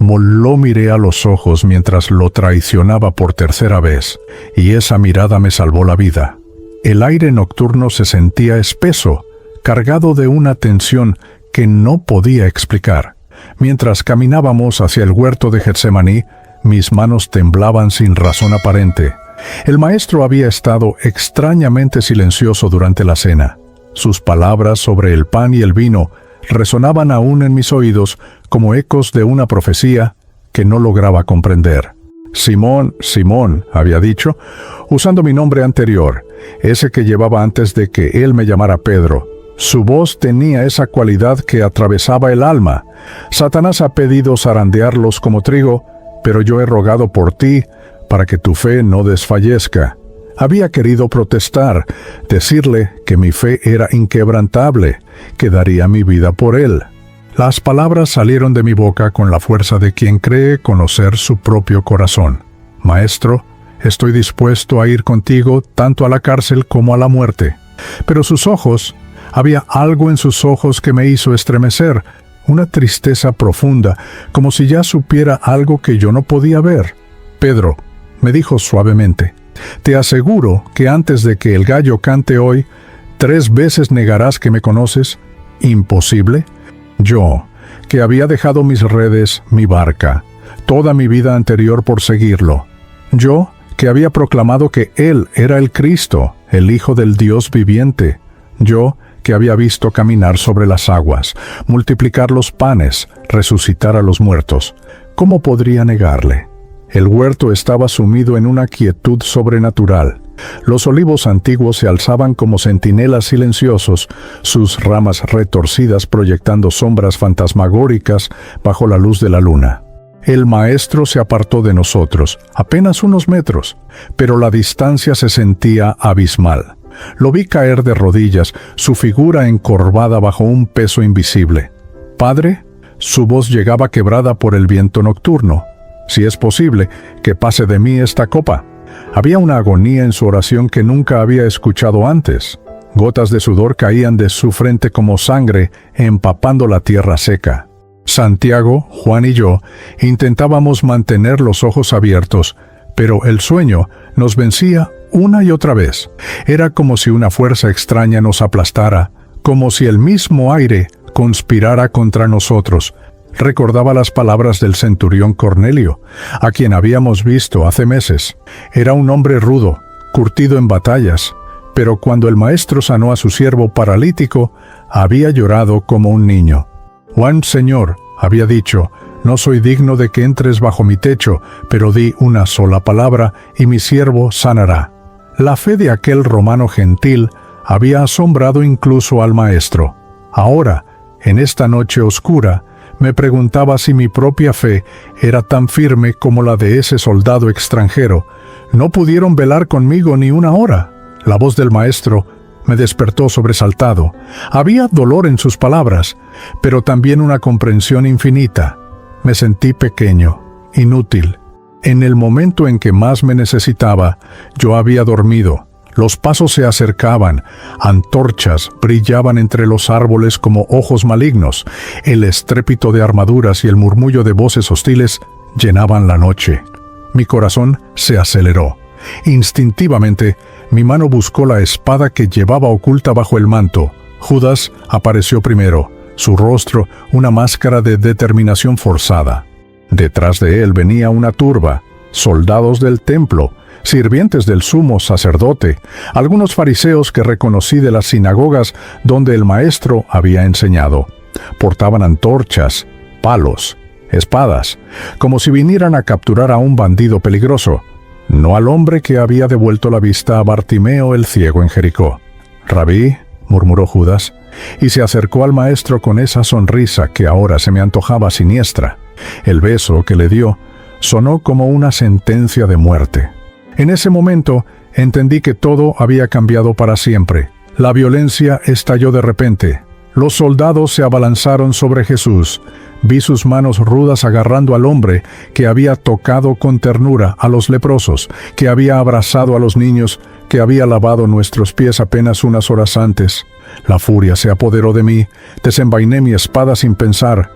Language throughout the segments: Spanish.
Lo miré a los ojos mientras lo traicionaba por tercera vez, y esa mirada me salvó la vida. El aire nocturno se sentía espeso, cargado de una tensión que no podía explicar. Mientras caminábamos hacia el huerto de Getsemaní, mis manos temblaban sin razón aparente. El maestro había estado extrañamente silencioso durante la cena. Sus palabras sobre el pan y el vino resonaban aún en mis oídos como ecos de una profecía que no lograba comprender. Simón, Simón, había dicho, usando mi nombre anterior, ese que llevaba antes de que él me llamara Pedro. Su voz tenía esa cualidad que atravesaba el alma. Satanás ha pedido zarandearlos como trigo, pero yo he rogado por ti para que tu fe no desfallezca. Había querido protestar, decirle que mi fe era inquebrantable, que daría mi vida por él. Las palabras salieron de mi boca con la fuerza de quien cree conocer su propio corazón. Maestro, estoy dispuesto a ir contigo tanto a la cárcel como a la muerte. Pero sus ojos, había algo en sus ojos que me hizo estremecer, una tristeza profunda, como si ya supiera algo que yo no podía ver. Pedro, me dijo suavemente, te aseguro que antes de que el gallo cante hoy, 3 veces negarás que me conoces. ¿Imposible? Yo, que había dejado mis redes, mi barca, toda mi vida anterior por seguirlo. Yo, que había proclamado que Él era el Cristo, el Hijo del Dios viviente. Yo, que había visto caminar sobre las aguas, multiplicar los panes, resucitar a los muertos. ¿Cómo podría negarle? El huerto estaba sumido en una quietud sobrenatural. Los olivos antiguos se alzaban como centinelas silenciosos, sus ramas retorcidas proyectando sombras fantasmagóricas bajo la luz de la luna. El maestro se apartó de nosotros, apenas unos metros, pero la distancia se sentía abismal. Lo vi caer de rodillas, su figura encorvada bajo un peso invisible. «Padre», su voz llegaba quebrada por el viento nocturno. «Si es posible, que pase de mí esta copa». Había una agonía en su oración que nunca había escuchado antes. Gotas de sudor caían de su frente como sangre, empapando la tierra seca. Santiago, Juan y yo intentábamos mantener los ojos abiertos, pero el sueño nos vencía una y otra vez. Era como si una fuerza extraña nos aplastara, como si el mismo aire conspirara contra nosotros. Recordaba las palabras del centurión Cornelio, a quien habíamos visto hace meses. Era un hombre rudo, curtido en batallas, pero cuando el maestro sanó a su siervo paralítico, había llorado como un niño. «Juan, Señor», había dicho, «no soy digno de que entres bajo mi techo, pero di una sola palabra y mi siervo sanará». La fe de aquel romano gentil había asombrado incluso al maestro. Ahora, en esta noche oscura, me preguntaba si mi propia fe era tan firme como la de ese soldado extranjero. No pudieron velar conmigo ni una hora. La voz del maestro me despertó sobresaltado. Había dolor en sus palabras, pero también una comprensión infinita. Me sentí pequeño, inútil. En el momento en que más me necesitaba, yo había dormido. Los pasos se acercaban, antorchas brillaban entre los árboles como ojos malignos, el estrépito de armaduras y el murmullo de voces hostiles llenaban la noche. Mi corazón se aceleró. Instintivamente, mi mano buscó la espada que llevaba oculta bajo el manto. Judas apareció primero, su rostro una máscara de determinación forzada. Detrás de él venía una turba, soldados del templo, sirvientes del sumo sacerdote, algunos fariseos que reconocí de las sinagogas donde el maestro había enseñado. Portaban antorchas, palos, espadas, como si vinieran a capturar a un bandido peligroso, no al hombre que había devuelto la vista a Bartimeo el ciego en Jericó. «Rabí», murmuró Judas, y se acercó al maestro con esa sonrisa que ahora se me antojaba siniestra. El beso que le dio sonó como una sentencia de muerte. En ese momento entendí que todo había cambiado para siempre. La violencia estalló de repente. Los soldados se abalanzaron sobre Jesús. Vi sus manos rudas agarrando al hombre que había tocado con ternura a los leprosos, que había abrazado a los niños, que había lavado nuestros pies apenas unas horas antes. La furia se apoderó de mí. Desenvainé mi espada sin pensar.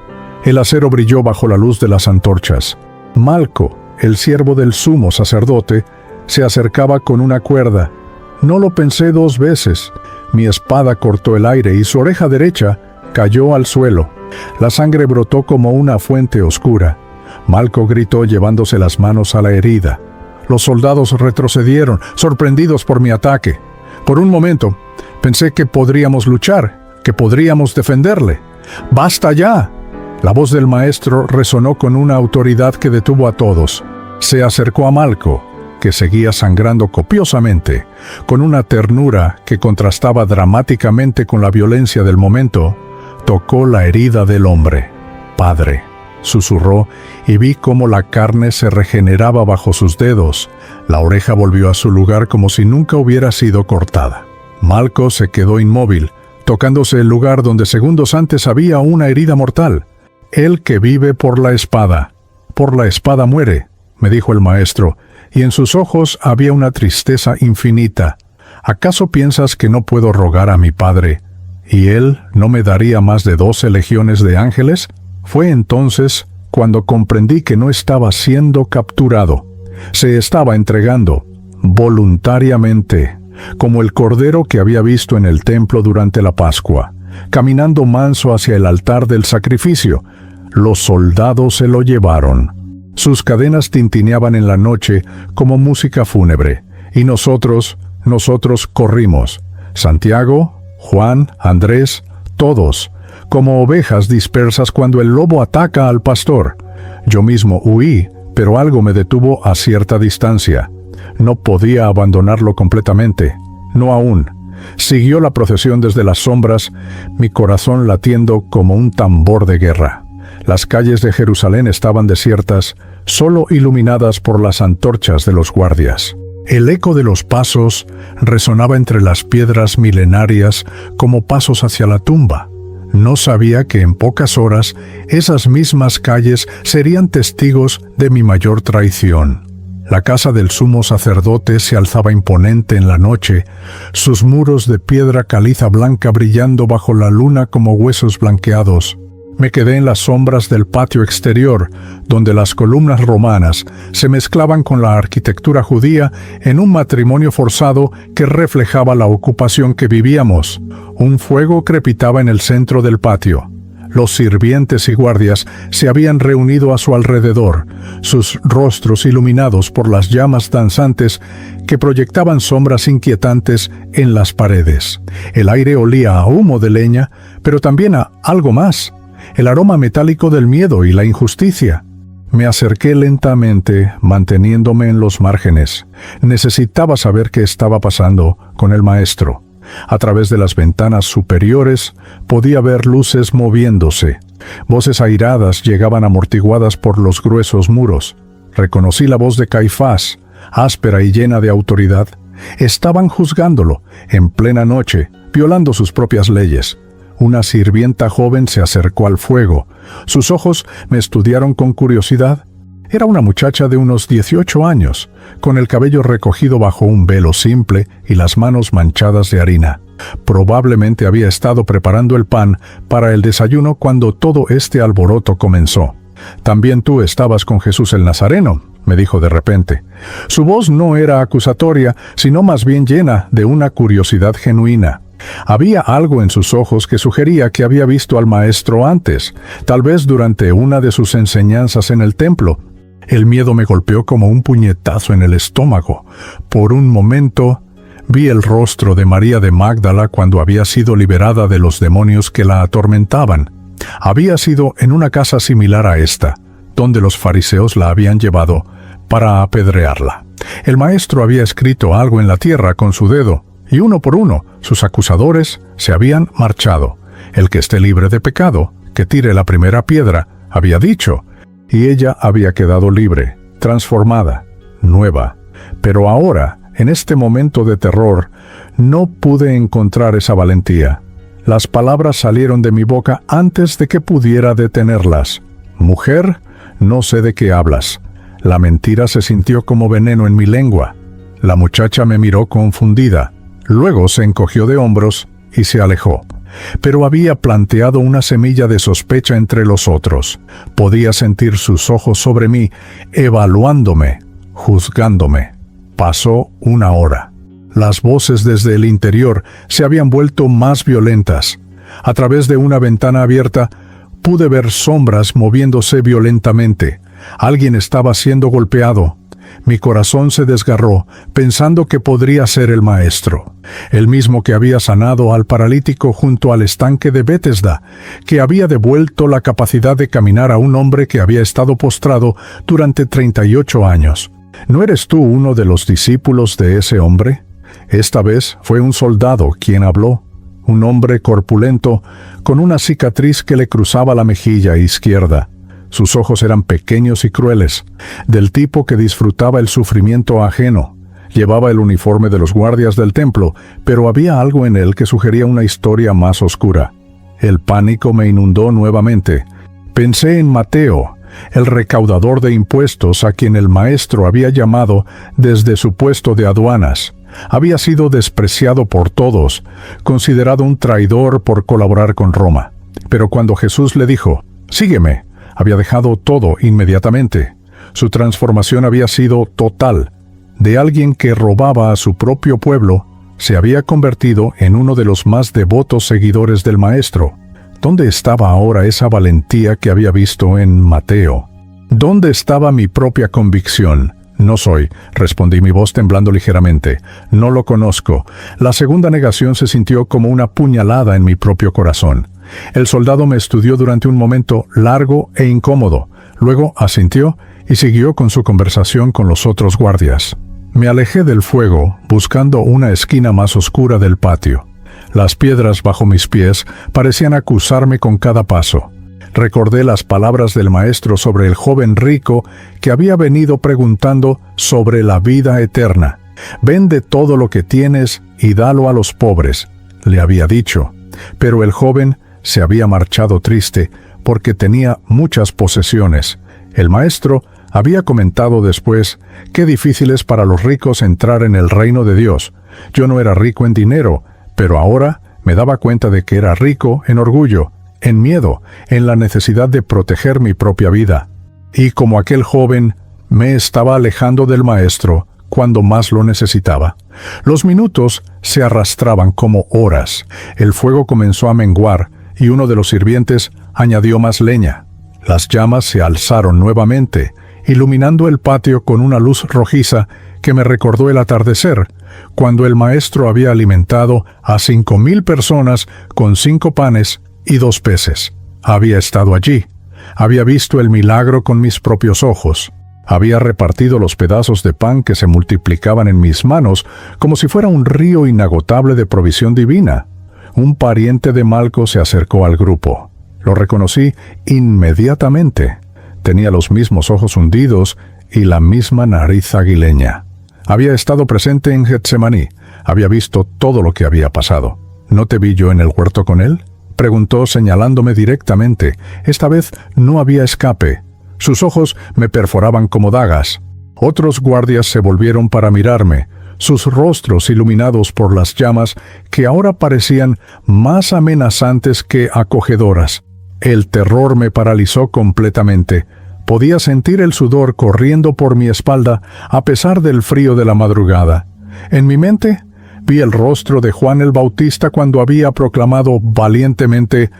El acero brilló bajo la luz de las antorchas. Malco, el siervo del sumo sacerdote, se acercaba con una cuerda. No lo pensé 2 veces. Mi espada cortó el aire y su oreja derecha cayó al suelo. La sangre brotó como una fuente oscura. Malco gritó llevándose las manos a la herida. Los soldados retrocedieron, sorprendidos por mi ataque. Por un momento, pensé que podríamos luchar, que podríamos defenderle. ¡Basta ya! La voz del maestro resonó con una autoridad que detuvo a todos. Se acercó a Malco, que seguía sangrando copiosamente. Con una ternura que contrastaba dramáticamente con la violencia del momento, tocó la herida del hombre. «Padre», susurró, y vi cómo la carne se regeneraba bajo sus dedos. La oreja volvió a su lugar como si nunca hubiera sido cortada. Malco se quedó inmóvil, tocándose el lugar donde segundos antes había una herida mortal. «El que vive por la espada muere», me dijo el maestro, y en sus ojos había una tristeza infinita. «¿Acaso piensas que no puedo rogar a mi padre, y él no me daría más de 12 legiones de ángeles?» Fue entonces cuando comprendí que no estaba siendo capturado. Se estaba entregando voluntariamente, como el cordero que había visto en el templo durante la Pascua, caminando manso hacia el altar del sacrificio. Los soldados se lo llevaron. Sus cadenas tintineaban en la noche como música fúnebre, y nosotros corrimos. Santiago, Juan, Andrés, todos, como ovejas dispersas cuando el lobo ataca al pastor. Yo mismo huí, pero algo me detuvo a cierta distancia. No podía abandonarlo completamente, no aún. Siguió la procesión desde las sombras, mi corazón latiendo como un tambor de guerra. Las calles de Jerusalén estaban desiertas, solo iluminadas por las antorchas de los guardias. El eco de los pasos resonaba entre las piedras milenarias como pasos hacia la tumba. No sabía que en pocas horas esas mismas calles serían testigos de mi mayor traición. La casa del sumo sacerdote se alzaba imponente en la noche, sus muros de piedra caliza blanca brillando bajo la luna como huesos blanqueados. Me quedé en las sombras del patio exterior, donde las columnas romanas se mezclaban con la arquitectura judía en un matrimonio forzado que reflejaba la ocupación que vivíamos. Un fuego crepitaba en el centro del patio. Los sirvientes y guardias se habían reunido a su alrededor, sus rostros iluminados por las llamas danzantes que proyectaban sombras inquietantes en las paredes. El aire olía a humo de leña, pero también a algo más. El aroma metálico del miedo y la injusticia. Me acerqué lentamente, manteniéndome en los márgenes. Necesitaba saber qué estaba pasando con el maestro. A través de las ventanas superiores podía ver luces moviéndose. Voces airadas llegaban amortiguadas por los gruesos muros. Reconocí la voz de Caifás, áspera y llena de autoridad. Estaban juzgándolo, en plena noche, violando sus propias leyes. Una sirvienta joven se acercó al fuego. Sus ojos me estudiaron con curiosidad. Era una muchacha de unos 18 años, con el cabello recogido bajo un velo simple y las manos manchadas de harina. Probablemente había estado preparando el pan para el desayuno cuando todo este alboroto comenzó. «También tú estabas con Jesús el Nazareno», me dijo de repente. Su voz no era acusatoria, sino más bien llena de una curiosidad genuina. Había algo en sus ojos que sugería que había visto al maestro antes, tal vez durante una de sus enseñanzas en el templo. El miedo me golpeó como un puñetazo en el estómago. Por un momento vi el rostro de María de Magdala cuando había sido liberada de los demonios que la atormentaban. Había sido en una casa similar a esta, donde los fariseos la habían llevado para apedrearla. El maestro había escrito algo en la tierra con su dedo, y uno por uno, sus acusadores se habían marchado. «El que esté libre de pecado, que tire la primera piedra», había dicho, y ella había quedado libre, transformada, nueva. Pero ahora, en este momento de terror, no pude encontrar esa valentía. Las palabras salieron de mi boca antes de que pudiera detenerlas. «Mujer, no sé de qué hablas». La mentira se sintió como veneno en mi lengua. La muchacha me miró confundida. Luego se encogió de hombros y se alejó. pero había planteado una semilla de sospecha entre los otros. Podía sentir sus ojos sobre mí, evaluándome, juzgándome. Pasó una hora. Las voces desde el interior se habían vuelto más violentas. A través de una ventana abierta, pude ver sombras moviéndose violentamente. Alguien estaba siendo golpeado. Mi corazón se desgarró, pensando que podría ser el maestro, el mismo que había sanado al paralítico junto al estanque de Betesda, que había devuelto la capacidad de caminar a un hombre que había estado postrado durante 38 años. ¿No eres tú uno de los discípulos de ese hombre? Esta vez fue un soldado quien habló, un hombre corpulento, con una cicatriz que le cruzaba la mejilla izquierda. Sus ojos eran pequeños y crueles, del tipo que disfrutaba el sufrimiento ajeno. Llevaba el uniforme de los guardias del templo, pero había algo en él que sugería una historia más oscura. El pánico me inundó nuevamente. Pensé en Mateo, el recaudador de impuestos a quien el maestro había llamado desde su puesto de aduanas. Había sido despreciado por todos, considerado un traidor por colaborar con Roma. Pero cuando Jesús le dijo, «Sígueme», había dejado todo inmediatamente. Su transformación había sido total. De alguien que robaba a su propio pueblo, se había convertido en uno de los más devotos seguidores del Maestro. ¿Dónde estaba ahora esa valentía que había visto en Mateo? ¿Dónde estaba mi propia convicción? «No soy», respondí, mi voz temblando ligeramente. «No lo conozco». La segunda negación se sintió como una puñalada en mi propio corazón. El soldado me estudió durante un momento largo e incómodo. Luego asintió y siguió con su conversación con los otros guardias. Me alejé del fuego, buscando una esquina más oscura del patio. Las piedras bajo mis pies parecían acusarme con cada paso. Recordé las palabras del maestro sobre el joven rico que había venido preguntando sobre la vida eterna. «Vende todo lo que tienes y dalo a los pobres», le había dicho. Pero el joven se había marchado triste porque tenía muchas posesiones. El maestro había comentado después qué difícil es para los ricos entrar en el reino de Dios. Yo no era rico en dinero, pero ahora me daba cuenta de que era rico en orgullo, en miedo, en la necesidad de proteger mi propia vida. Y como aquel joven, me estaba alejando del maestro cuando más lo necesitaba. Los minutos se arrastraban como horas. El fuego comenzó a menguar y uno de los sirvientes añadió más leña. Las llamas se alzaron nuevamente, iluminando el patio con una luz rojiza que me recordó el atardecer, cuando el maestro había alimentado a 5,000 personas con 5 panes y 2 peces. Había estado allí. Había visto el milagro con mis propios ojos. Había repartido los pedazos de pan que se multiplicaban en mis manos como si fuera un río inagotable de provisión divina. Un pariente de Malco se acercó al grupo. Lo reconocí inmediatamente. Tenía los mismos ojos hundidos y la misma nariz aguileña. Había estado presente en Getsemaní. Había visto todo lo que había pasado. ¿No te vi yo en el huerto con él?, preguntó señalándome directamente. Esta vez no había escape. Sus ojos me perforaban como dagas. Otros guardias se volvieron para mirarme, sus rostros iluminados por las llamas que ahora parecían más amenazantes que acogedoras. El terror me paralizó completamente. Podía sentir el sudor corriendo por mi espalda a pesar del frío de la madrugada. En mi mente vi el rostro de Juan el Bautista cuando había proclamado valientemente: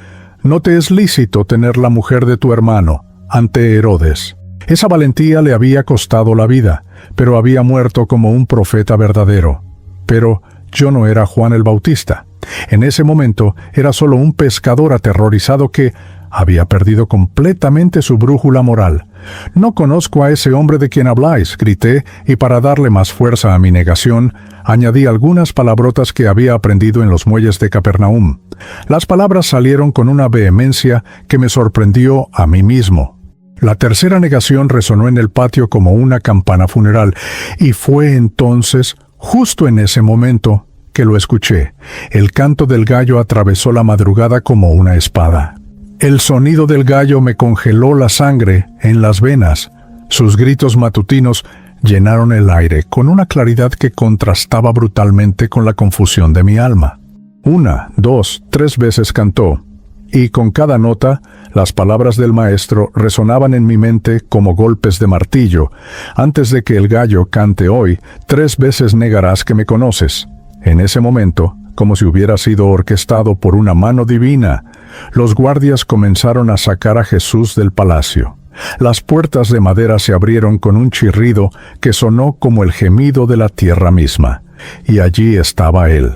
«No te es lícito tener la mujer de tu hermano», ante Herodes. Esa valentía le había costado la vida, pero había muerto como un profeta verdadero. Pero yo no era Juan el Bautista. En ese momento era solo un pescador aterrorizado que había perdido completamente su brújula moral. «No conozco a ese hombre de quien habláis», grité, y para darle más fuerza a mi negación, añadí algunas palabrotas que había aprendido en los muelles de Capernaum. Las palabras salieron con una vehemencia que me sorprendió a mí mismo. La tercera negación resonó en el patio como una campana funeral, y fue entonces, justo en ese momento, que lo escuché. El canto del gallo atravesó la madrugada como una espada. El sonido del gallo me congeló la sangre en las venas. Sus gritos matutinos llenaron el aire con una claridad que contrastaba brutalmente con la confusión de mi alma. 1, 2, 3 veces cantó, y con cada nota, las palabras del maestro resonaban en mi mente como golpes de martillo. Antes de que el gallo cante hoy, 3 veces negarás que me conoces. En ese momento, como si hubiera sido orquestado por una mano divina, los guardias comenzaron a sacar a Jesús del palacio. Las puertas de madera se abrieron con un chirrido que sonó como el gemido de la tierra misma. Y allí estaba él.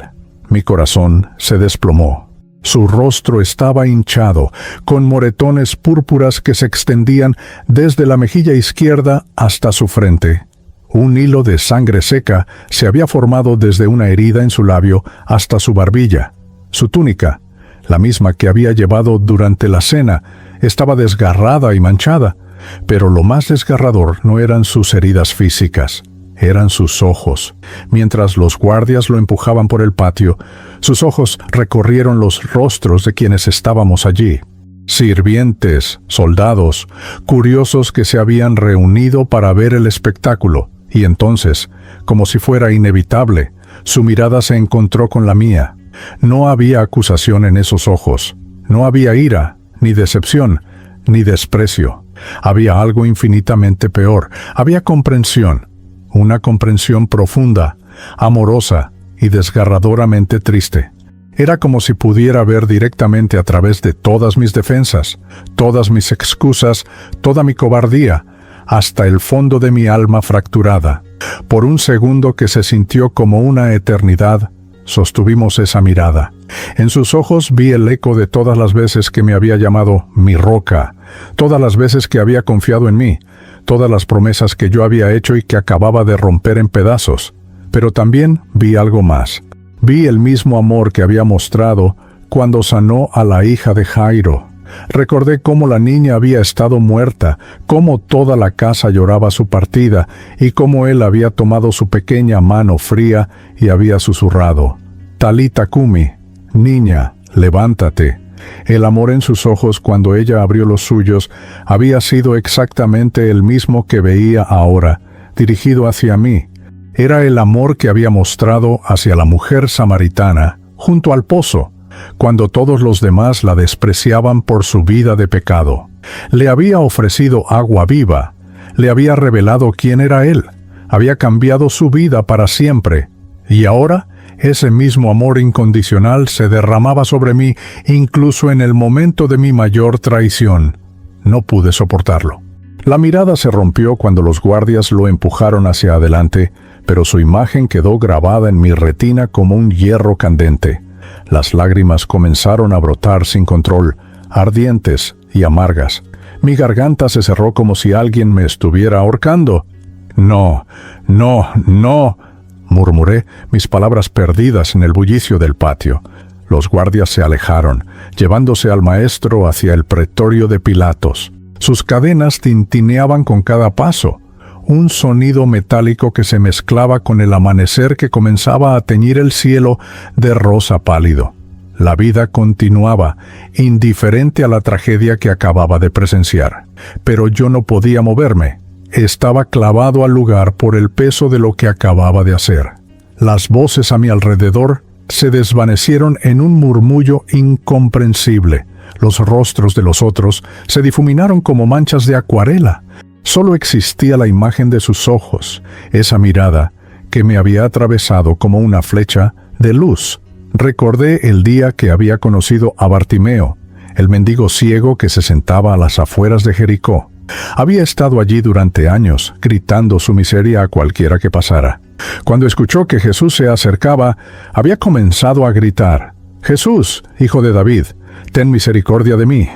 Mi corazón se desplomó. Su rostro estaba hinchado, con moretones púrpuras que se extendían desde la mejilla izquierda hasta su frente. Un hilo de sangre seca se había formado desde una herida en su labio hasta su barbilla. Su túnica, la misma que había llevado durante la cena, estaba desgarrada y manchada, pero lo más desgarrador no eran sus heridas físicas, eran sus ojos. Mientras los guardias lo empujaban por el patio, sus ojos recorrieron los rostros de quienes estábamos allí. Sirvientes, soldados, curiosos que se habían reunido para ver el espectáculo, y entonces, como si fuera inevitable, su mirada se encontró con la mía. No había acusación en esos ojos, no había ira, ni decepción, ni desprecio. Había algo infinitamente peor, había comprensión, una comprensión profunda, amorosa y desgarradoramente triste. Era como si pudiera ver directamente a través de todas mis defensas, todas mis excusas, toda mi cobardía, hasta el fondo de mi alma fracturada. Por un segundo que se sintió como una eternidad, sostuvimos esa mirada. En sus ojos vi el eco de todas las veces que me había llamado mi roca, todas las veces que había confiado en mí, todas las promesas que yo había hecho y que acababa de romper en pedazos. Pero también vi algo más. Vi el mismo amor que había mostrado cuando sanó a la hija de Jairo. Recordé cómo la niña había estado muerta, cómo toda la casa lloraba su partida y cómo él había tomado su pequeña mano fría y había susurrado: Talita Kumi, niña, levántate. El amor en sus ojos cuando ella abrió los suyos había sido exactamente el mismo que veía ahora, dirigido hacia mí. Era el amor que había mostrado hacia la mujer samaritana, junto al pozo, cuando todos los demás la despreciaban por su vida de pecado. Le había ofrecido agua viva, le había revelado quién era él, había cambiado su vida para siempre, y ahora ese mismo amor incondicional se derramaba sobre mí incluso en el momento de mi mayor traición. No pude soportarlo. La mirada se rompió cuando los guardias lo empujaron hacia adelante, pero su imagen quedó grabada en mi retina como un hierro candente. Las lágrimas comenzaron a brotar sin control, ardientes y amargas. Mi garganta se cerró como si alguien me estuviera ahorcando. No, murmuré, mis palabras perdidas en el bullicio del patio. Los guardias se alejaron, llevándose al maestro hacia el pretorio de Pilatos. Sus cadenas tintineaban con cada paso, un sonido metálico que se mezclaba con el amanecer que comenzaba a teñir el cielo de rosa pálido. La vida continuaba, indiferente a la tragedia que acababa de presenciar. Pero yo no podía moverme. Estaba clavado al lugar por el peso de lo que acababa de hacer. Las voces a mi alrededor se desvanecieron en un murmullo incomprensible. Los rostros de los otros se difuminaron como manchas de acuarela. Solo existía la imagen de sus ojos, esa mirada que me había atravesado como una flecha de luz. Recordé el día que había conocido a Bartimeo, el mendigo ciego que se sentaba a las afueras de Jericó. Había estado allí durante años, gritando su miseria a cualquiera que pasara. Cuando escuchó que Jesús se acercaba, había comenzado a gritar: «Jesús, hijo de David, ten misericordia de mí».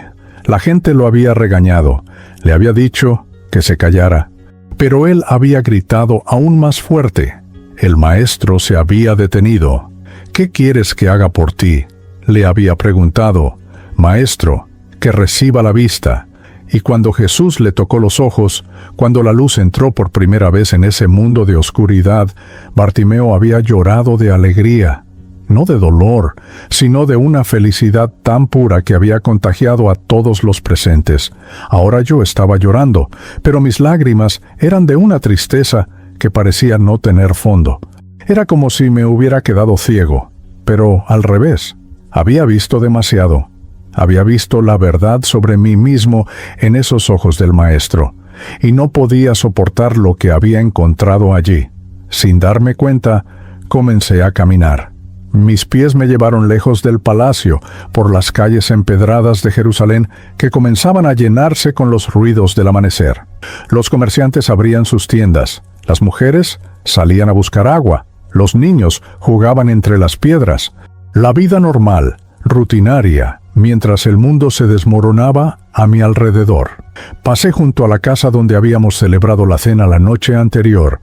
La gente lo había regañado, le había dicho que se callara, pero él había gritado aún más fuerte. El maestro se había detenido. «¿Qué quieres que haga por ti?», le había preguntado. «Maestro, que reciba la vista». Y cuando Jesús le tocó los ojos, cuando la luz entró por primera vez en ese mundo de oscuridad, Bartimeo había llorado de alegría, no de dolor, sino de una felicidad tan pura que había contagiado a todos los presentes. Ahora yo estaba llorando, pero mis lágrimas eran de una tristeza que parecía no tener fondo. Era como si me hubiera quedado ciego. pero al revés. Había visto demasiado. Había visto la verdad sobre mí mismo en esos ojos del Maestro, y no podía soportar lo que había encontrado allí. Sin darme cuenta, comencé a caminar. Mis pies me llevaron lejos del palacio, por las calles empedradas de Jerusalén que comenzaban a llenarse con los ruidos del amanecer. Los comerciantes abrían sus tiendas, las mujeres salían a buscar agua, los niños jugaban entre las piedras. La vida normal, rutinaria, mientras el mundo se desmoronaba a mi alrededor. Pasé junto a la casa donde habíamos celebrado la cena la noche anterior.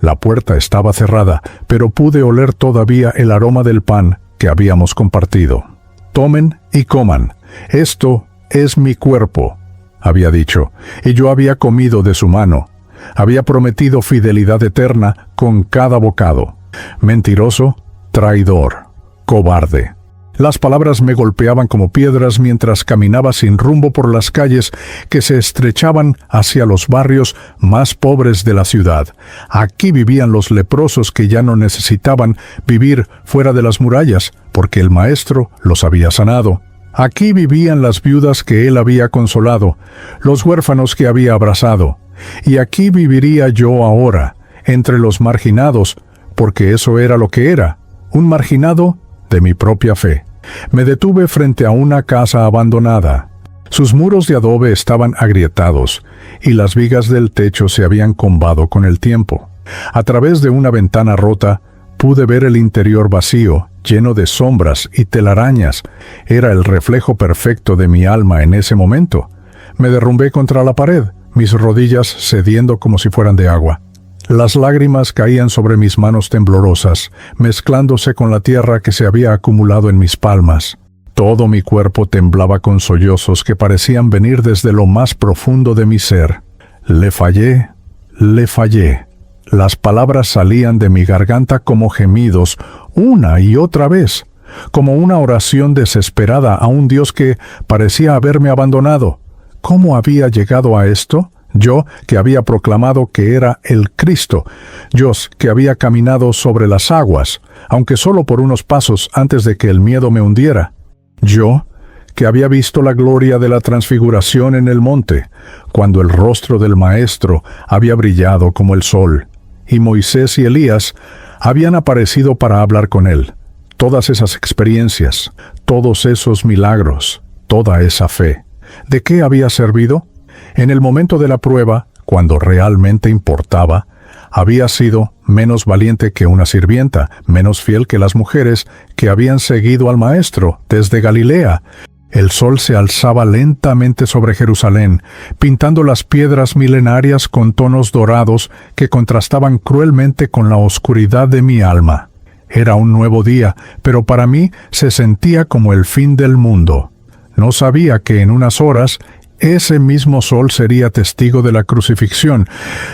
La puerta estaba cerrada, pero pude oler todavía el aroma del pan que habíamos compartido. «Tomen y coman. Esto es mi cuerpo», había dicho, y yo había comido de su mano. Había prometido fidelidad eterna con cada bocado. Mentiroso, traidor, cobarde. Las palabras me golpeaban como piedras mientras caminaba sin rumbo por las calles que se estrechaban hacia los barrios más pobres de la ciudad. Aquí vivían los leprosos que ya no necesitaban vivir fuera de las murallas, porque el Maestro los había sanado. Aquí vivían las viudas que él había consolado, los huérfanos que había abrazado. Y aquí viviría yo ahora, entre los marginados, porque eso era lo que era, un marginado de mi propia fe. Me detuve frente a una casa abandonada. Sus muros de adobe estaban agrietados, y las vigas del techo se habían combado con el tiempo. A través de una ventana rota, pude ver el interior vacío, lleno de sombras y telarañas. Era el reflejo perfecto de mi alma en ese momento. Me derrumbé contra la pared, mis rodillas cediendo como si fueran de agua. Las lágrimas caían sobre mis manos temblorosas, mezclándose con la tierra que se había acumulado en mis palmas. Todo mi cuerpo temblaba con sollozos que parecían venir desde lo más profundo de mi ser. Le fallé, le fallé. Las palabras salían de mi garganta como gemidos, una y otra vez, como una oración desesperada a un Dios que parecía haberme abandonado. ¿Cómo había llegado a esto? Yo, que había proclamado que era el Cristo. Yo, que había caminado sobre las aguas, aunque solo por unos pasos antes de que el miedo me hundiera. Yo, que había visto la gloria de la transfiguración en el monte, cuando el rostro del Maestro había brillado como el sol, y Moisés y Elías habían aparecido para hablar con él. Todas esas experiencias, todos esos milagros, toda esa fe, ¿de qué había servido? En el momento de la prueba, cuando realmente importaba, había sido menos valiente que una sirvienta, menos fiel que las mujeres que habían seguido al Maestro desde Galilea. El sol se alzaba lentamente sobre Jerusalén, pintando las piedras milenarias con tonos dorados que contrastaban cruelmente con la oscuridad de mi alma. Era un nuevo día, pero para mí se sentía como el fin del mundo. No sabía que en unas horas ese mismo sol sería testigo de la crucifixión.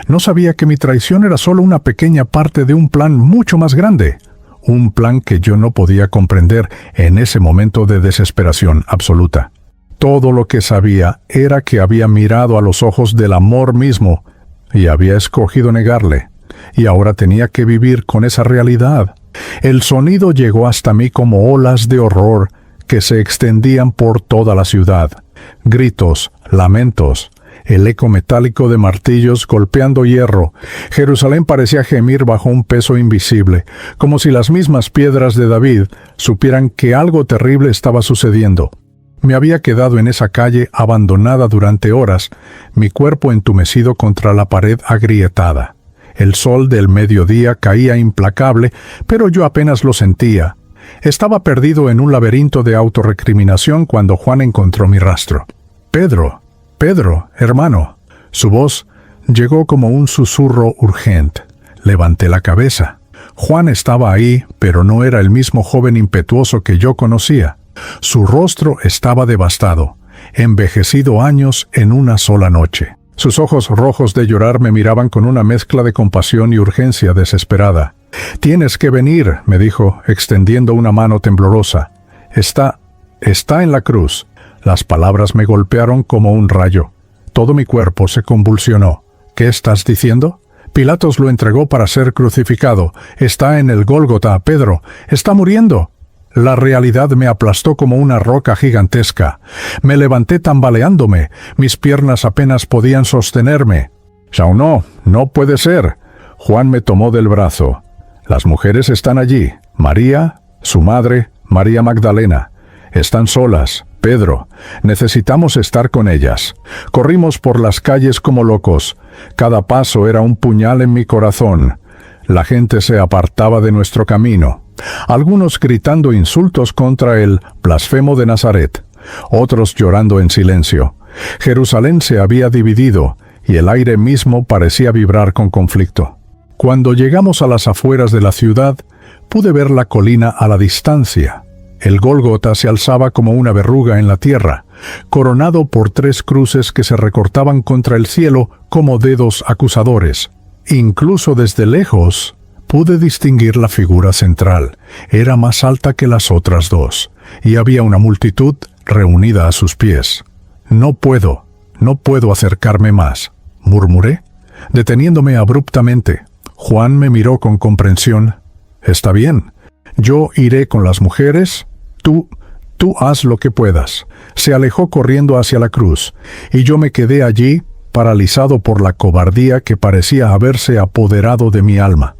No sabía que mi traición era solo una pequeña parte de un plan mucho más grande. Un plan que yo no podía comprender en ese momento de desesperación absoluta. Todo lo que sabía era que había mirado a los ojos del amor mismo y había escogido negarle. Y ahora tenía que vivir con esa realidad. El sonido llegó hasta mí como olas de horror que se extendían por toda la ciudad. Gritos, lamentos, el eco metálico de martillos golpeando hierro. Jerusalén parecía gemir bajo un peso invisible, como si las mismas piedras de David supieran que algo terrible estaba sucediendo. Me había quedado en esa calle abandonada durante horas, mi cuerpo entumecido contra la pared agrietada. El sol del mediodía caía implacable, pero yo apenas lo sentía. Estaba perdido en un laberinto de autorrecriminación cuando Juan encontró mi rastro. «Pedro, Pedro, hermano». Su voz llegó como un susurro urgente. Levanté la cabeza. Juan estaba ahí, pero no era el mismo joven impetuoso que yo conocía. Su rostro estaba devastado, envejecido años en una sola noche. Sus ojos rojos de llorar me miraban con una mezcla de compasión y urgencia desesperada. «Tienes que venir», me dijo, extendiendo una mano temblorosa. Está en la cruz». Las palabras me golpearon como un rayo. Todo mi cuerpo se convulsionó. «¿Qué estás diciendo?» «Pilatos lo entregó para ser crucificado. Está en el Gólgota, Pedro. Está muriendo». La realidad me aplastó como una roca gigantesca. Me levanté tambaleándome, mis piernas apenas podían sostenerme. «Shaun, no puede ser». Juan me tomó del brazo. «Las mujeres están allí. María, su madre, María Magdalena. Están solas. Pedro, necesitamos estar con ellas». Corrimos por las calles como locos. Cada paso era un puñal en mi corazón. La gente se apartaba de nuestro camino. Algunos gritando insultos contra el blasfemo de Nazaret, otros llorando en silencio. Jerusalén se había dividido y el aire mismo parecía vibrar con conflicto. Cuando llegamos a las afueras de la ciudad, pude ver la colina a la distancia. El Gólgota se alzaba como una verruga en la tierra, coronado por 3 cruces que se recortaban contra el cielo como dedos acusadores. Incluso desde lejos pude distinguir la figura central. Era más alta que las otras 2, y había una multitud reunida a sus pies. No puedo acercarme más», murmuré, deteniéndome abruptamente. Juan me miró con comprensión. «Está bien, yo iré con las mujeres. Tú haz lo que puedas». Se alejó corriendo hacia la cruz, y yo me quedé allí, paralizado por la cobardía que parecía haberse apoderado de mi alma.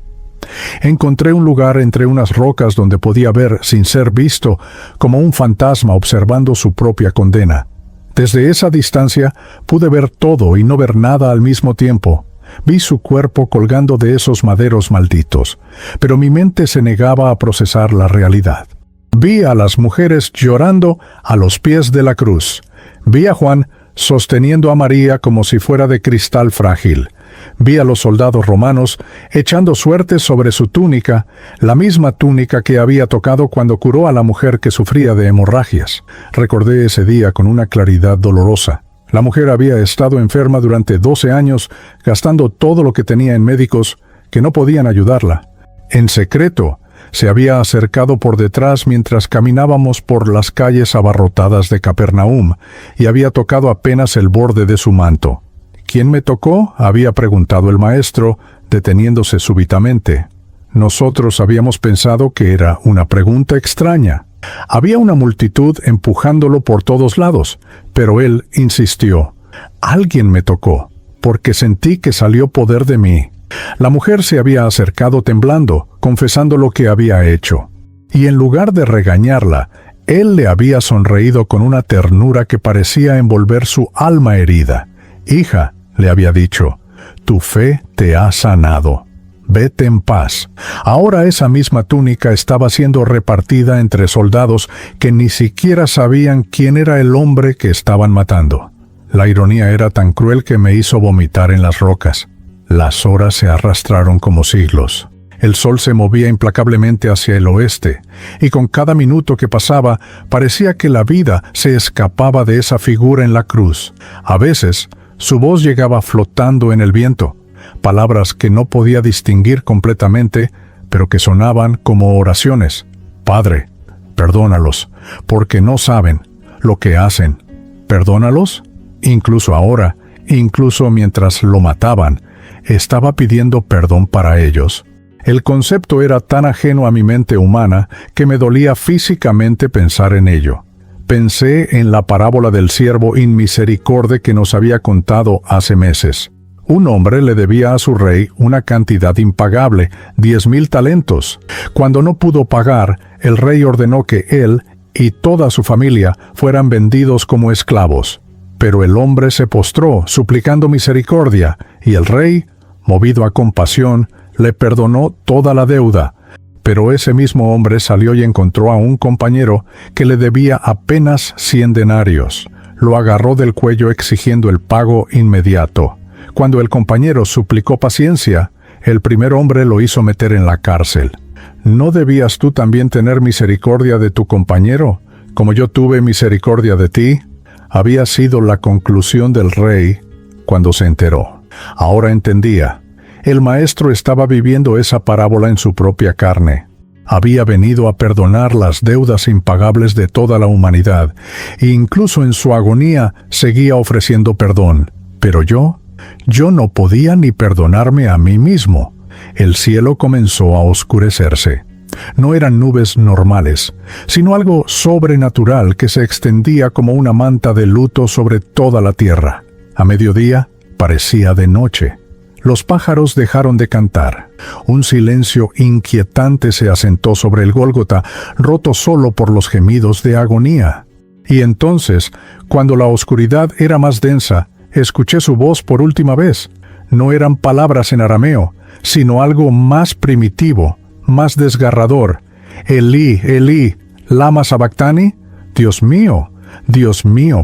Encontré un lugar entre unas rocas donde podía ver, sin ser visto, como un fantasma observando su propia condena. Desde esa distancia pude ver todo y no ver nada al mismo tiempo. Vi su cuerpo colgando de esos maderos malditos, pero mi mente se negaba a procesar la realidad. Vi a las mujeres llorando a los pies de la cruz. Vi a Juan sosteniendo a María como si fuera de cristal frágil. Vi a los soldados romanos echando suertes sobre su túnica, la misma túnica que había tocado cuando curó a la mujer que sufría de hemorragias. Recordé ese día con una claridad dolorosa. La mujer había estado enferma durante 12 años, gastando todo lo que tenía en médicos que no podían ayudarla. En secreto, se había acercado por detrás mientras caminábamos por las calles abarrotadas de Capernaum y había tocado apenas el borde de su manto. «¿Quién me tocó?», había preguntado el maestro, deteniéndose súbitamente. Nosotros habíamos pensado que era una pregunta extraña. Había una multitud empujándolo por todos lados, pero él insistió. «Alguien me tocó, porque sentí que salió poder de mí». La mujer se había acercado temblando, confesando lo que había hecho. Y en lugar de regañarla, él le había sonreído con una ternura que parecía envolver su alma herida. «Hija», le había dicho, «tu fe te ha sanado. Vete en paz». Ahora esa misma túnica estaba siendo repartida entre soldados que ni siquiera sabían quién era el hombre que estaban matando. La ironía era tan cruel que me hizo vomitar en las rocas. Las horas se arrastraron como siglos. El sol se movía implacablemente hacia el oeste, y con cada minuto que pasaba parecía que la vida se escapaba de esa figura en la cruz. A veces, su voz llegaba flotando en el viento, palabras que no podía distinguir completamente, pero que sonaban como oraciones. «Padre, perdónalos, porque no saben lo que hacen. Perdónalos». Incluso ahora, incluso mientras lo mataban, estaba pidiendo perdón para ellos. El concepto era tan ajeno a mi mente humana que me dolía físicamente pensar en ello. Pensé en la parábola del siervo inmisericorde que nos había contado hace meses. Un hombre le debía a su rey una cantidad impagable, 10,000 talentos. Cuando no pudo pagar, el rey ordenó que él y toda su familia fueran vendidos como esclavos. Pero el hombre se postró, suplicando misericordia, y el rey, movido a compasión, le perdonó toda la deuda. Pero ese mismo hombre salió y encontró a un compañero que le debía apenas 100 denarios. Lo agarró del cuello exigiendo el pago inmediato. Cuando el compañero suplicó paciencia, el primer hombre lo hizo meter en la cárcel. ¿No debías tú también tener misericordia de tu compañero, como yo tuve misericordia de ti? Había sido la conclusión del rey cuando se enteró. Ahora entendía. El maestro estaba viviendo esa parábola en su propia carne. Había venido a perdonar las deudas impagables de toda la humanidad, e incluso en su agonía seguía ofreciendo perdón. Pero yo no podía ni perdonarme a mí mismo. El cielo comenzó a oscurecerse. No eran nubes normales, sino algo sobrenatural que se extendía como una manta de luto sobre toda la tierra. A mediodía parecía de noche. Los pájaros dejaron de cantar. Un silencio inquietante se asentó sobre el Gólgota, roto solo por los gemidos de agonía. Y entonces, cuando la oscuridad era más densa, escuché su voz por última vez. No eran palabras en arameo, sino algo más primitivo, más desgarrador. Elí, Elí, lama sabactani. Dios mío,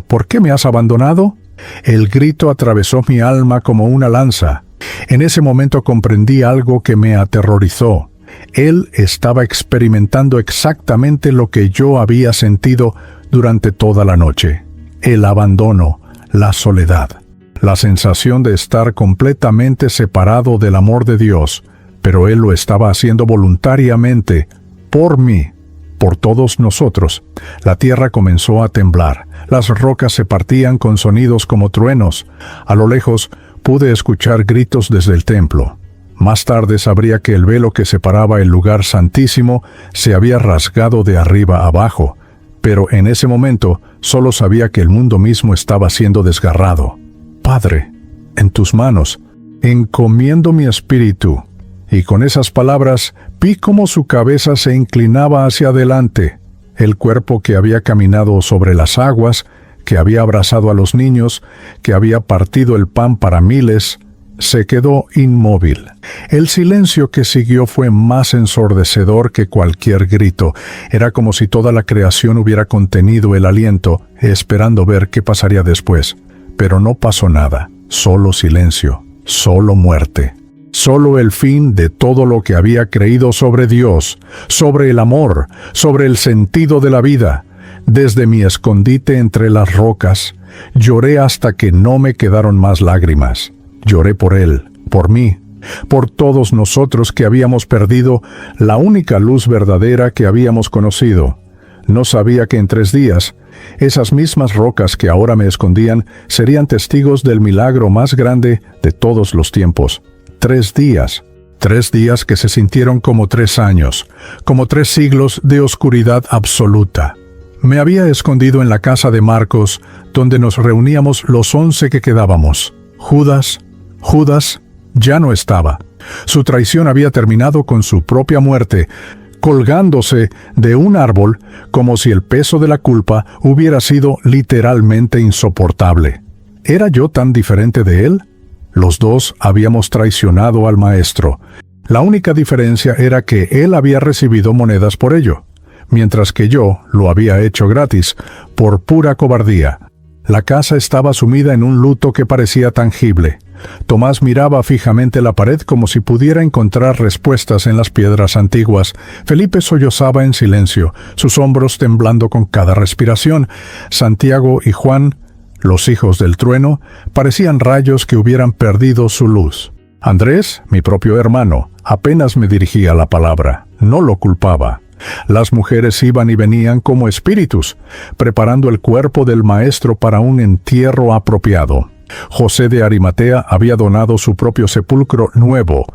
¿por qué me has abandonado? El grito atravesó mi alma como una lanza. En ese momento comprendí algo que me aterrorizó. Él estaba experimentando exactamente lo que yo había sentido durante toda la noche: el abandono, la soledad, la sensación de estar completamente separado del amor de Dios, pero Él lo estaba haciendo voluntariamente, por mí, por todos nosotros. La tierra comenzó a temblar, las rocas se partían con sonidos como truenos. A lo lejos pude escuchar gritos desde el templo. Más tarde sabría que el velo que separaba el lugar santísimo se había rasgado de arriba abajo, pero en ese momento solo sabía que el mundo mismo estaba siendo desgarrado. Padre, en tus manos encomiendo mi espíritu. Y con esas palabras vi cómo su cabeza se inclinaba hacia adelante. El cuerpo que había caminado sobre las aguas, que había abrazado a los niños, que había partido el pan para miles, se quedó inmóvil. El silencio que siguió fue más ensordecedor que cualquier grito. Era como si toda la creación hubiera contenido el aliento, esperando ver qué pasaría después. Pero no pasó nada, solo silencio, solo muerte. Solo el fin de todo lo que había creído sobre Dios, sobre el amor, sobre el sentido de la vida. Desde mi escondite entre las rocas, lloré hasta que no me quedaron más lágrimas. Lloré por Él, por mí, por todos nosotros que habíamos perdido la única luz verdadera que habíamos conocido. No sabía que en 3 días, esas mismas rocas que ahora me escondían serían testigos del milagro más grande de todos los tiempos. 3 días. 3 días que se sintieron como 3 años, como 3 siglos de oscuridad absoluta. Me había escondido en la casa de Marcos, donde nos reuníamos los 11 que quedábamos. Judas ya no estaba. Su traición había terminado con su propia muerte, colgándose de un árbol como si el peso de la culpa hubiera sido literalmente insoportable. ¿Era yo tan diferente de él? Los dos habíamos traicionado al Maestro. La única diferencia era que él había recibido monedas por ello, mientras que yo lo había hecho gratis, por pura cobardía. La casa estaba sumida en un luto que parecía tangible. Tomás miraba fijamente la pared como si pudiera encontrar respuestas en las piedras antiguas. Felipe sollozaba en silencio, sus hombros temblando con cada respiración. Santiago y Juan, los hijos del trueno, parecían rayos que hubieran perdido su luz. Andrés, mi propio hermano, apenas me dirigía la palabra. No lo culpaba. Las mujeres iban y venían como espíritus, preparando el cuerpo del Maestro para un entierro apropiado. José de Arimatea había donado su propio sepulcro nuevo,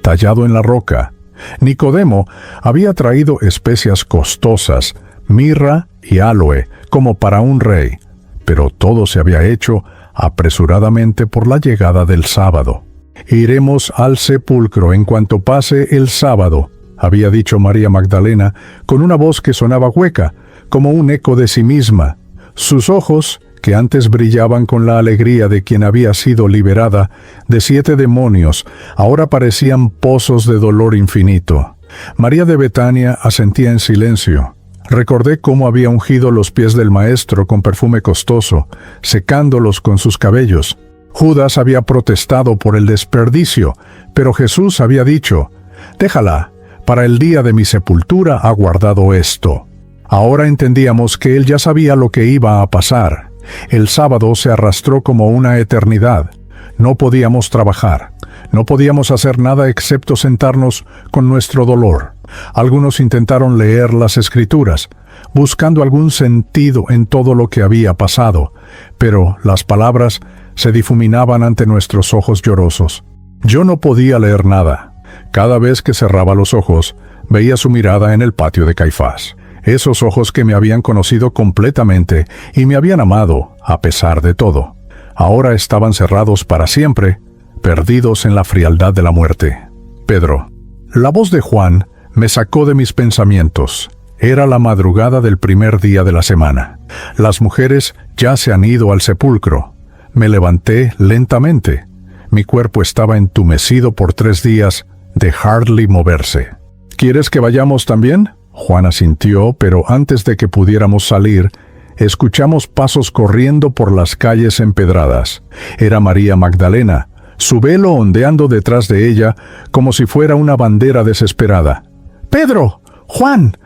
tallado en la roca. Nicodemo había traído especias costosas, mirra y áloe, como para un rey. Pero todo se había hecho apresuradamente por la llegada del sábado. «Iremos al sepulcro en cuanto pase el sábado», había dicho María Magdalena, con una voz que sonaba hueca, como un eco de sí misma. Sus ojos, que antes brillaban con la alegría de quien había sido liberada de 7 demonios, ahora parecían pozos de dolor infinito. María de Betania asentía en silencio. Recordé cómo había ungido los pies del Maestro con perfume costoso, secándolos con sus cabellos. Judas había protestado por el desperdicio, pero Jesús había dicho: «Déjala, para el día de mi sepultura ha guardado esto». Ahora entendíamos que él ya sabía lo que iba a pasar. El sábado se arrastró como una eternidad. No podíamos trabajar. No podíamos hacer nada excepto sentarnos con nuestro dolor. Algunos intentaron leer las Escrituras, buscando algún sentido en todo lo que había pasado, pero las palabras se difuminaban ante nuestros ojos llorosos. Yo no podía leer nada. Cada vez que cerraba los ojos, Veía su mirada en el patio de Caifás. Esos ojos que me habían conocido completamente y me habían amado a pesar de todo. Ahora estaban cerrados para siempre, perdidos en la frialdad de la muerte. Pedro. La voz de Juan me sacó de mis pensamientos. Era la madrugada del primer día de la semana. Las mujeres ya se han ido al sepulcro. Me levanté lentamente. Mi cuerpo estaba entumecido por 3 días de hardly moverse. ¿Quieres que vayamos también? Juan asintió, pero antes de que pudiéramos salir, escuchamos pasos corriendo por las calles empedradas. Era María Magdalena, su velo ondeando detrás de ella como si fuera una bandera desesperada. ¡Pedro! ¡Juan!,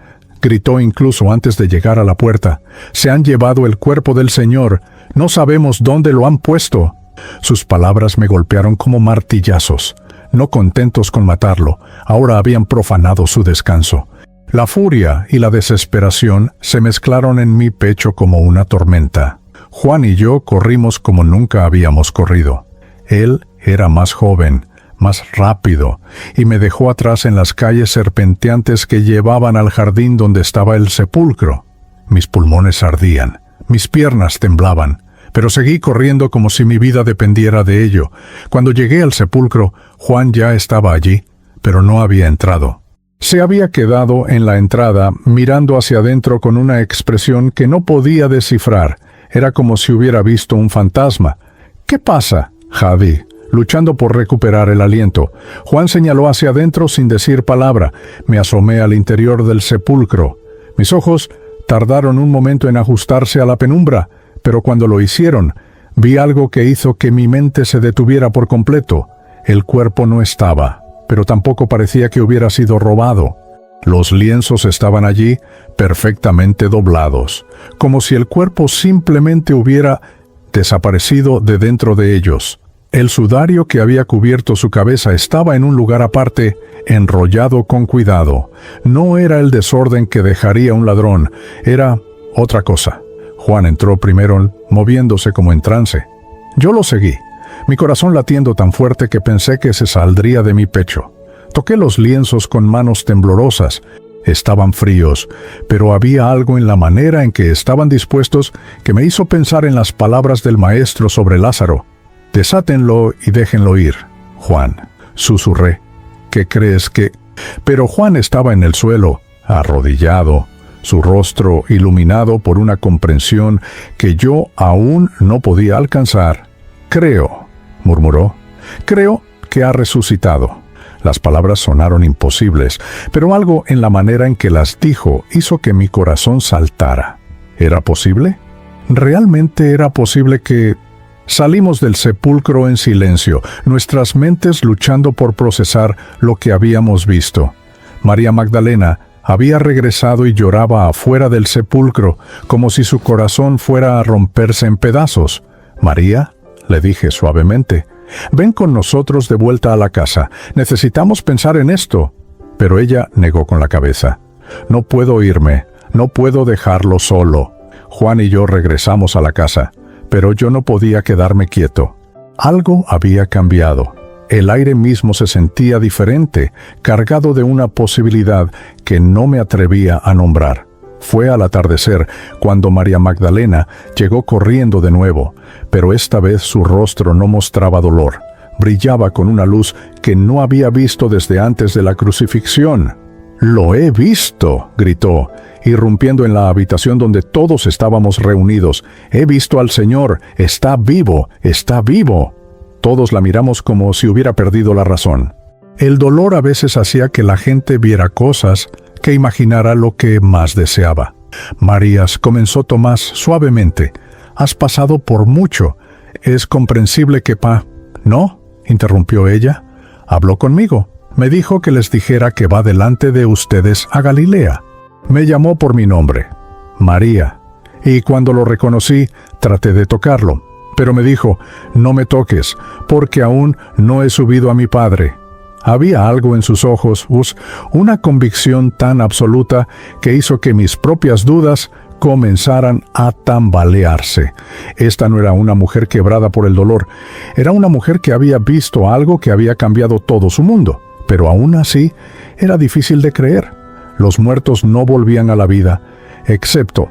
gritó incluso antes de llegar a la puerta. «Se han llevado el cuerpo del Señor. No sabemos dónde lo han puesto». Sus palabras me golpearon como martillazos. No contentos con matarlo, ahora habían profanado su descanso. La furia y la desesperación se mezclaron en mi pecho como una tormenta. Juan y yo corrimos como nunca habíamos corrido. Él era más joven, más rápido, y me dejó atrás en las calles serpenteantes que llevaban al jardín donde estaba el sepulcro. Mis pulmones ardían, mis piernas temblaban, pero seguí corriendo como si mi vida dependiera de ello. Cuando llegué al sepulcro, Juan ya estaba allí, pero no había entrado. Se había quedado en la entrada, mirando hacia adentro con una expresión que no podía descifrar. Era como si hubiera visto un fantasma. «¿Qué pasa?», Javi, luchando por recuperar el aliento. Juan señaló hacia adentro sin decir palabra. Me asomé al interior del sepulcro. Mis ojos tardaron un momento en ajustarse a la penumbra, pero cuando lo hicieron, vi algo que hizo que mi mente se detuviera por completo. El cuerpo no estaba, pero tampoco parecía que hubiera sido robado. Los lienzos estaban allí, perfectamente doblados, como si el cuerpo simplemente hubiera desaparecido de dentro de ellos. El sudario que había cubierto su cabeza estaba en un lugar aparte, enrollado con cuidado. No era el desorden que dejaría un ladrón, era otra cosa. Juan entró primero, moviéndose como en trance. Yo lo seguí, mi corazón latiendo tan fuerte que pensé que se saldría de mi pecho. Toqué los lienzos con manos temblorosas. Estaban fríos, pero había algo en la manera en que estaban dispuestos que me hizo pensar en las palabras del Maestro sobre Lázaro. «Desátenlo y déjenlo ir, Juan», susurré. «¿Qué crees que...?» Pero Juan estaba en el suelo, arrodillado, su rostro iluminado por una comprensión que yo aún no podía alcanzar. «Creo», murmuró, «creo que ha resucitado». Las palabras sonaron imposibles, pero algo en la manera en que las dijo hizo que mi corazón saltara. ¿Era posible? ¿Realmente era posible que...? Salimos del sepulcro en silencio, nuestras mentes luchando por procesar lo que habíamos visto. María Magdalena había regresado y lloraba afuera del sepulcro, como si su corazón fuera a romperse en pedazos. «María», le dije suavemente, «ven con nosotros de vuelta a la casa. Necesitamos pensar en esto». Pero ella negó con la cabeza. «No puedo irme, no puedo dejarlo solo». Juan y yo regresamos a la casa, pero yo no podía quedarme quieto. Algo había cambiado. El aire mismo se sentía diferente, cargado de una posibilidad que no me atrevía a nombrar. Fue al atardecer cuando María Magdalena llegó corriendo de nuevo, pero esta vez su rostro no mostraba dolor. Brillaba con una luz que no había visto desde antes de la crucifixión. «¡Lo he visto!», gritó, irrumpiendo en la habitación donde todos estábamos reunidos. «He visto al Señor, está vivo, está vivo». Todos la miramos como si hubiera perdido la razón. El dolor a veces hacía que la gente viera cosas, que imaginara lo que más deseaba. «Marías», comenzó Tomás suavemente, «has pasado por mucho. Es comprensible que «No», interrumpió ella, «habló conmigo. Me dijo que les dijera que va delante de ustedes a Galilea». Me llamó por mi nombre, María, y cuando lo reconocí, traté de tocarlo. Pero me dijo, «No me toques, porque aún no he subido a mi Padre». Había algo en sus ojos, una convicción tan absoluta que hizo que mis propias dudas comenzaran a tambalearse. Esta no era una mujer quebrada por el dolor, era una mujer que había visto algo que había cambiado todo su mundo. Pero aún así, era difícil de creer. Los muertos no volvían a la vida, excepto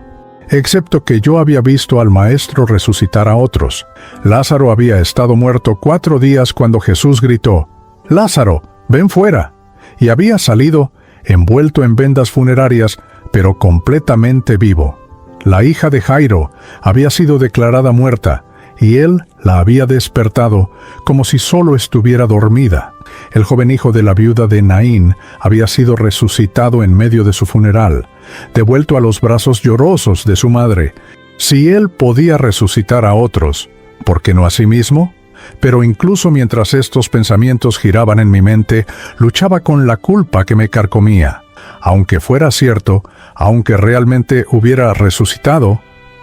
que yo había visto al Maestro resucitar a otros. Lázaro había estado muerto 4 días cuando Jesús gritó, «Lázaro, ven fuera», y había salido envuelto en vendas funerarias, pero completamente vivo. La hija de Jairo había sido declarada muerta, y él la había despertado como si solo estuviera dormida. El joven hijo de la viuda de Naín había sido resucitado en medio de su funeral, devuelto a los brazos llorosos de su madre. Si él podía resucitar a otros, ¿por qué no a sí mismo? Pero incluso mientras estos pensamientos giraban en mi mente, luchaba con la culpa que me carcomía. Aunque fuera cierto, aunque realmente hubiera resucitado,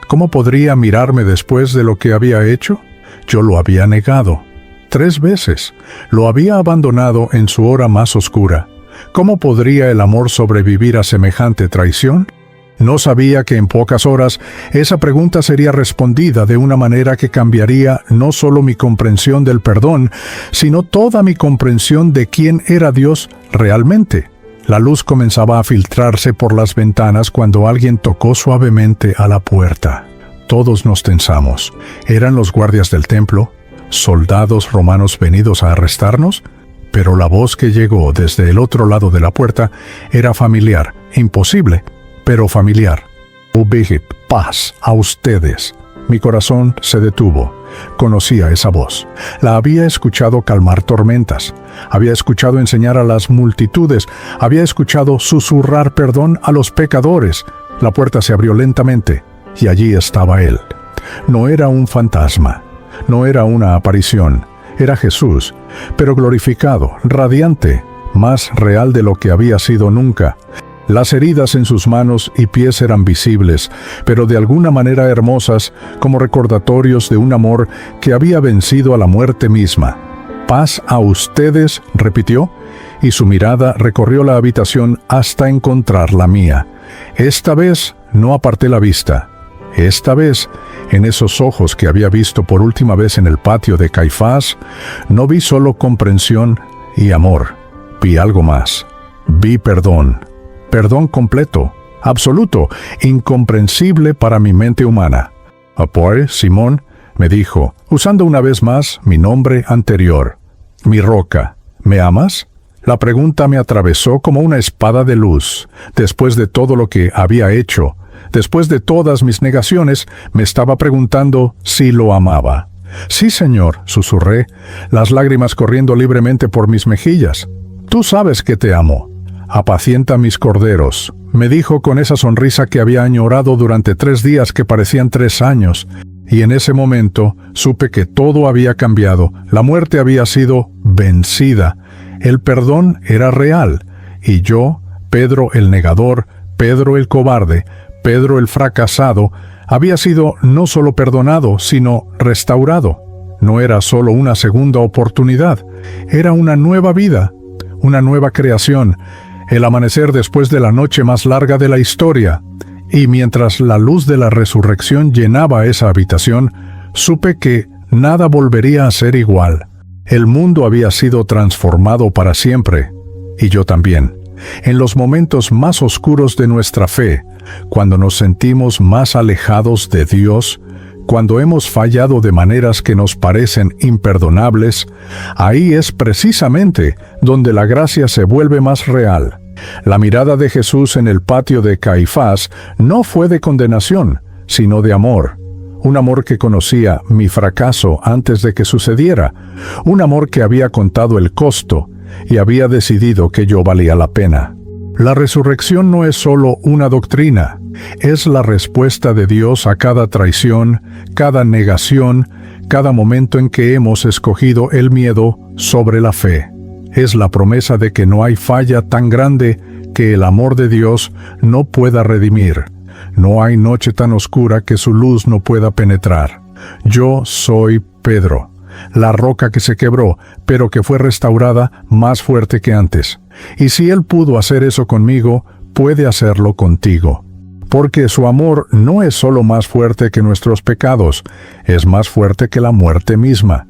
¿cómo podría mirarme después de lo que había hecho? Yo lo había negado 3 veces. Lo había abandonado en su hora más oscura. ¿Cómo podría el amor sobrevivir a semejante traición? No sabía que en pocas horas esa pregunta sería respondida de una manera que cambiaría no solo mi comprensión del perdón, sino toda mi comprensión de quién era Dios realmente. La luz comenzaba a filtrarse por las ventanas cuando alguien tocó suavemente a la puerta. Todos nos tensamos. ¿Eran los guardias del templo? ¿Soldados romanos venidos a arrestarnos? Pero la voz que llegó desde el otro lado de la puerta era familiar, imposible, pero familiar. «Ubihip, paz a ustedes». Mi corazón se detuvo. Conocía esa voz. La había escuchado calmar tormentas. Había escuchado enseñar a las multitudes. Había escuchado susurrar perdón a los pecadores. La puerta se abrió lentamente, y allí estaba él. No era un fantasma. No era una aparición. Era Jesús, pero glorificado, radiante, más real de lo que había sido nunca. Las heridas en sus manos y pies eran visibles, pero de alguna manera hermosas, como recordatorios de un amor que había vencido a la muerte misma. «Paz a ustedes», repitió, y su mirada recorrió la habitación hasta encontrar la mía. Esta vez no aparté la vista. Esta vez, en esos ojos que había visto por última vez en el patio de Caifás, no vi solo comprensión y amor. Vi algo más. Vi perdón. Perdón completo, absoluto, incomprensible para mi mente humana. «Apoy, Simón», me dijo, usando una vez más mi nombre anterior. «Mi roca, ¿me amas?» La pregunta me atravesó como una espada de luz. Después de todo lo que había hecho, después de todas mis negaciones, me estaba preguntando si lo amaba. «Sí, Señor», susurré, las lágrimas corriendo libremente por mis mejillas. «Tú sabes que te amo. Apacienta mis corderos», me dijo con esa sonrisa que había añorado durante 3 días que parecían 3 años, y en ese momento supe que todo había cambiado. La muerte había sido vencida, el perdón era real, y yo, Pedro el negador, Pedro el cobarde, Pedro el fracasado, había sido no solo perdonado, sino restaurado. No era solo una segunda oportunidad, era una nueva vida, una nueva creación, el amanecer después de la noche más larga de la historia. Y mientras la luz de la resurrección llenaba esa habitación, supe que nada volvería a ser igual. El mundo había sido transformado para siempre, y yo también. En los momentos más oscuros de nuestra fe, cuando nos sentimos más alejados de Dios, cuando hemos fallado de maneras que nos parecen imperdonables, ahí es precisamente donde la gracia se vuelve más real. La mirada de Jesús en el patio de Caifás no fue de condenación, sino de amor. Un amor que conocía mi fracaso antes de que sucediera. Un amor que había contado el costo y había decidido que yo valía la pena. La resurrección no es solo una doctrina, es la respuesta de Dios a cada traición, cada negación, cada momento en que hemos escogido el miedo sobre la fe. Es la promesa de que no hay falla tan grande que el amor de Dios no pueda redimir. No hay noche tan oscura que su luz no pueda penetrar. Yo soy Pedro, la roca que se quebró, pero que fue restaurada más fuerte que antes. Y si Él pudo hacer eso conmigo, puede hacerlo contigo. Porque su amor no es solo más fuerte que nuestros pecados, es más fuerte que la muerte misma.